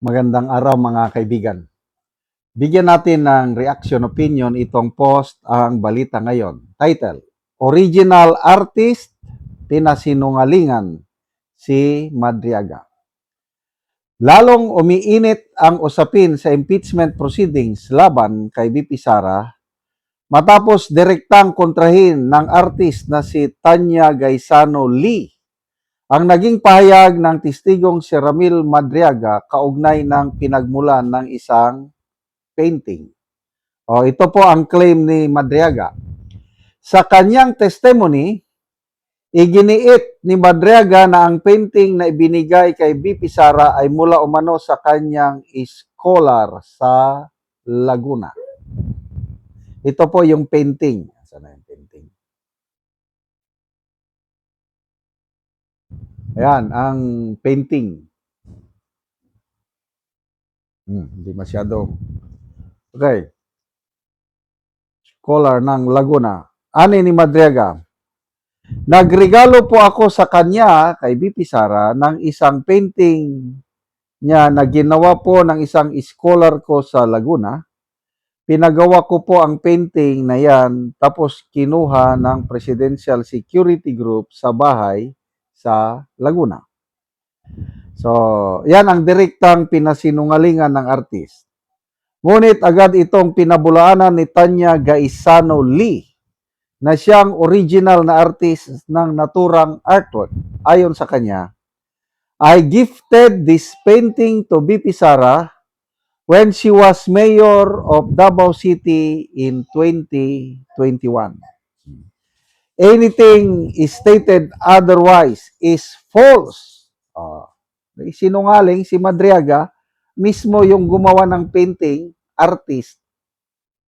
Magandang araw mga kaibigan. Bigyan natin ng reaction opinion itong post ang balita ngayon. Title, Original Artist, Pinasinungalingan si Madriaga. Lalong umiinit ang usapin sa impeachment proceedings laban kay VP Sara matapos direktang kontrahin ng artist na si Tanya Gaisano Lee ang naging pahayag ng testigong si Ramil Madriaga kaugnay ng pinagmulan ng isang painting. Ito po ang claim ni Madriaga. Sa kanyang testimony, iginiit ni Madriaga na ang painting na ibinigay kay BP Sara ay mula umano sa kanyang scholar sa Laguna. Ito po yung painting. Saan yung painting? Ayan, ang painting. Hindi masyado. Okay. Scholar ng Laguna. Ani ni Madriaga, nagregalo po ako sa kanya, kay BP Sara, ng isang painting niya na ginawa po ng isang scholar ko sa Laguna. Pinagawa ko po ang painting na yan, tapos kinuha ng Presidential Security Group sa bahay sa Laguna. So, yan ang direktang pinasinungalingan ng artist. Ngunit agad itong pinabulaanan ni Tanya Gaisano Lee na siyang original na artist ng naturang artwork. Ayon sa kanya, I gifted this painting to BP Sara when she was mayor of Davao City in 2021. Anything stated otherwise is false. Sinungaling si Madriaga, mismo yung gumawa ng painting, artist,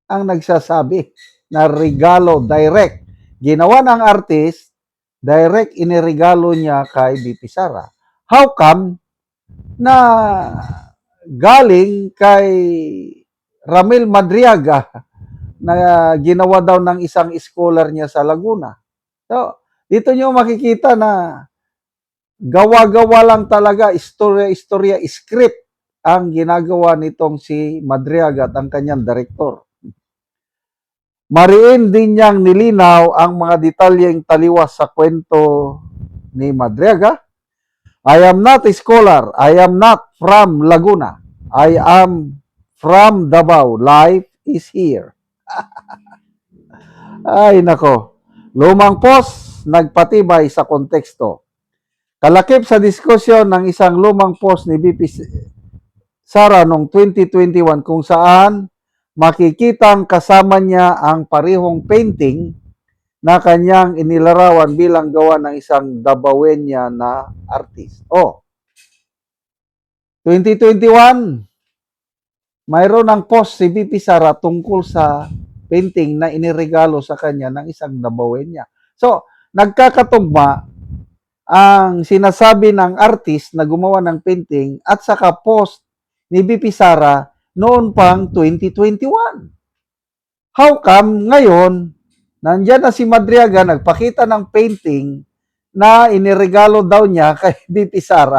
ang nagsasabi na regalo direct. Ginawa ng artist, direct iniregalo niya kay BP Sara. How come na galing kay Ramil Madriaga na ginawa daw ng isang scholar niya sa Laguna? So, dito nyo makikita na gawa-gawa lang talaga, istorya-istorya, script ang ginagawa nitong si Madriaga at ang kanyang direktor. Mariin din niyang nilinaw ang mga detalyeng taliwas sa kwento ni Madriaga. I am not a scholar. I am not from Laguna. I am from Davao. Life is here. Ay nako. Lumang post, nagpatibay sa konteksto. Kalakip sa diskusyon ng isang lumang post ni BP Sara noong 2021 kung saan makikitang kasama niya ang parehong painting na kanyang inilarawan bilang gawa ng isang Dabawenya na artist. 2021, mayroon ng post si BP Sara tungkol sa painting na iniregalo sa kanya ng isang Dabawenya. So, nagkakatugma ang sinasabi ng artist na gumawa ng painting at saka post ni BP Sara noon pang 2021. How come ngayon, nandyan na si Madriaga nagpakita ng painting na iniregalo daw niya kay BP Sara?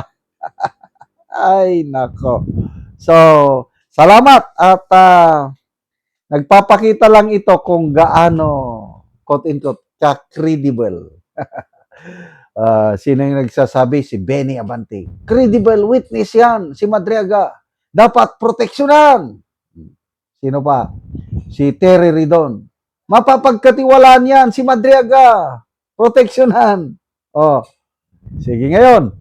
Ay, nako. So, salamat at nagpapakita lang ito kung gaano, quote-unquote, ka-credible. Sino yung nagsasabi? Si Benny Abante. Credible witness yan, si Madriaga. Dapat proteksyonan. Sino pa? Si Terry Ridon. Mapapagkatiwalaan yan, si Madriaga. Proteksyonan. Sige ngayon.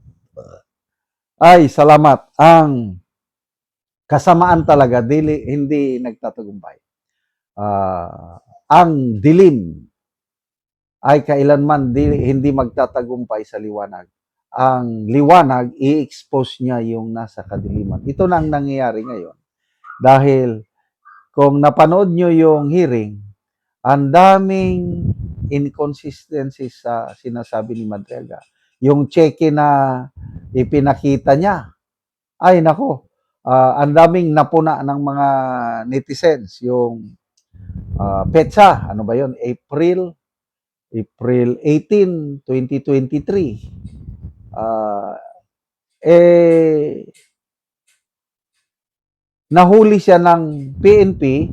Ay, salamat. Ang kasamaan talaga, hindi nagtatagumpay. Ang dilim ay kailanman hindi magtatagumpay sa liwanag. Ang liwanag, i-expose niya yung nasa kadiliman. Ito na ang nangyayari ngayon. Dahil kung napanood nyo yung hearing, ang daming inconsistencies sa sinasabi ni Madriaga. Yung cheque na ipinakita niya, ay nako, ang daming napuna ng mga netizens. Yung petsa, ano ba yun? April 18, 2023. nahuli siya ng PNP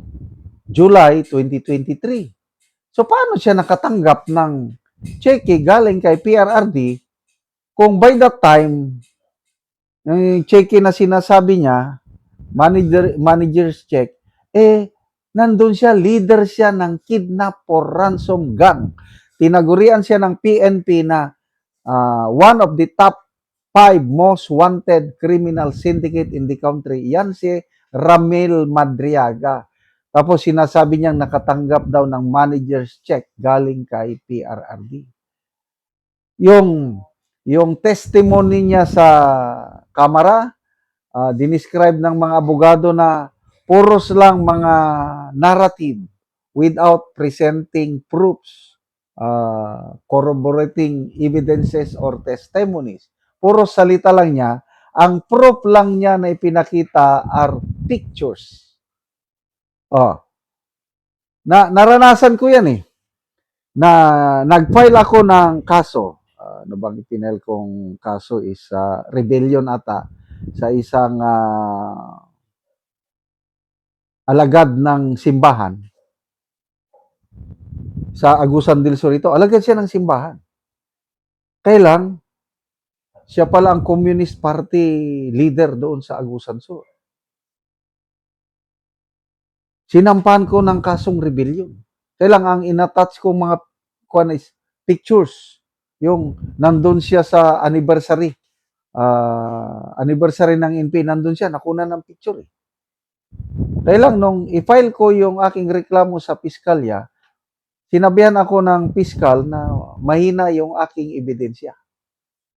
July 2023. So paano siya nakatanggap ng cheque galing kay PRRD kung by that time, yung cheque na sinasabi niya, manager's check, nandun siya, leader siya ng kidnap or ransom gang. Tinagurian siya ng PNP na one of the top 5 most wanted criminal syndicate in the country. Yan si Ramil Madriaga. Tapos sinasabi niyang nakatanggap daw ng manager's check galing kay PRRD. Yung testimony niya sa kamera, dinescribe ng mga abogado na puros lang mga narrative without presenting proofs, corroborating evidences or testimonies. Puro salita lang niya. Ang proof lang niya na ipinakita are pictures. Naranasan ko yan na nag-file ako ng kaso. Ano bang ipinel kong kaso is rebellion ata sa isang alagad ng simbahan sa Agusan del Sur ito. Alagad siya ng simbahan. Kailang siya pala ang Communist Party leader doon sa Agusan Sur. Sinampahan ko ng kasong rebellion. Kailang ang inattach ko mga is pictures. Yung nandun siya sa anniversary. Anniversary ng NP, nandun siya, nakuna ng picture Kailang nung i-file ko yung aking reklamo sa piskalya, sinabihan ako ng piskal na mahina yung aking ebidensya.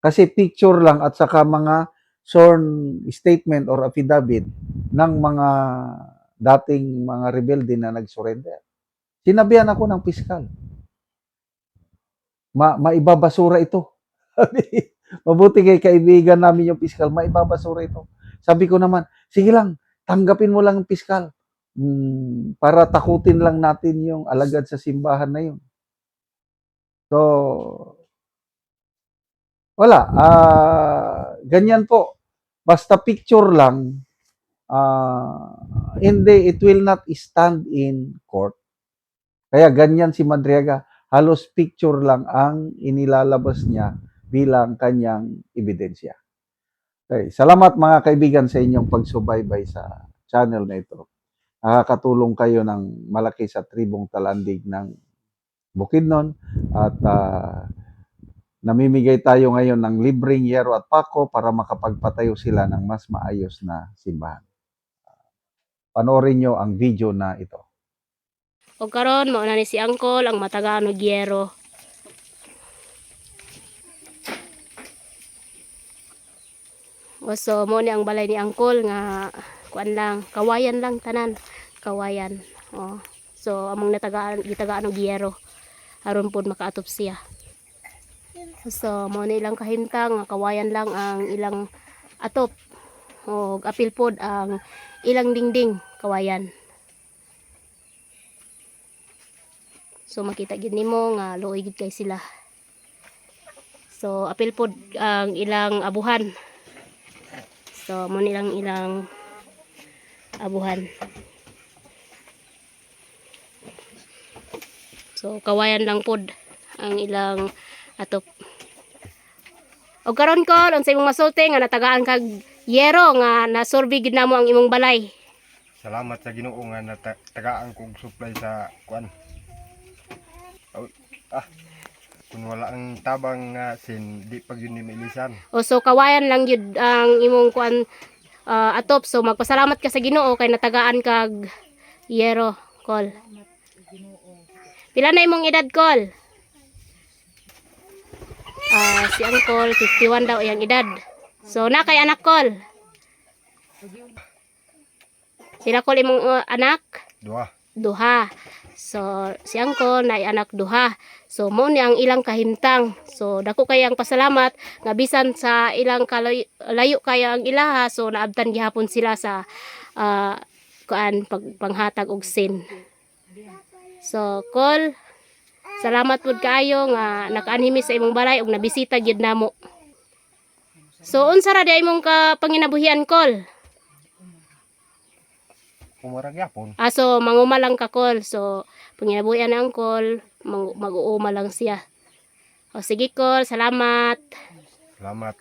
Kasi picture lang at saka mga sworn statement or affidavit ng mga dating mga rebelde na nag-surrender. Sinabihan ako ng piskal. Maibabasura ito. Mabuti kay kaibigan namin yung piskal, maibabasura ito. Sabi ko naman, sige lang, tanggapin mo lang ang piskal. Para takutin lang natin yung alagad sa simbahan na yun. So, wala. Ganyan po. Basta picture lang, hindi, it will not stand in court. Kaya ganyan si Madriaga, halos picture lang ang inilalabas niya bilang kanyang ebidensya. Okay. Salamat mga kaibigan sa inyong pagsubaybay sa channel na ito. Nakakatulong kayo ng malaki sa tribong talandig ng Bukidnon at namimigay tayo ngayon ng libreng yero at pako para makapagpatayo sila ng mas maayos na simbahan. Panoorin nyo ang video na ito. O karon mo na ni si Angkol ang matagaan og yero. So mo ni ang balay ni Angkol nga kuan lang, kawayan lang tanan, kawayan. So among gitagaan og yero aron pud makaatop siya. So mo ni ilang kahimtang nga kawayan lang ang ilang atop. Og apil pod ang ilang dingding kawayan. So makita gid nimo nga luoy gid kay sila. So apil pod ang ilang abuhan. So mo nilang ilang abuhan. So kawayan lang pod ang ilang atop. Og karon ko sa imong masulti nga natagaan kag yero nga nasurvey gid namo ang imong balay. Salamat sa Ginoo nga natagaan kog supply sa kuan. Kung wala ang tabang nga di pag yun ni milisan. So kawayan lang yun ang imong kuan atop. So magpasalamat ka sa Ginoo kay natagaan kag yero, Kol. Pila na imong edad, Kol? Si Angkol 51 daw iyang edad. So na kay anak, Kol? Pila, Kol, imong anak? Duha. So si Angkol na anak duha. So mo ni ang ilang kahimtang. So dako kay ang pasalamat nga bisan sa ilang layo kaya ang ilaha, so naabtan gihapon sila sa panghatag og sin. So Kol, salamat pud kaayo nga nakaanhimi sa imong balay ug nabisita gyud namo. So unsa ra di imong panginabuhian, Kol? umarag yapon. So manguma lang ka call. So panginabuyan na ang call, mag-uuma lang siya. O sige call, salamat. Salamat.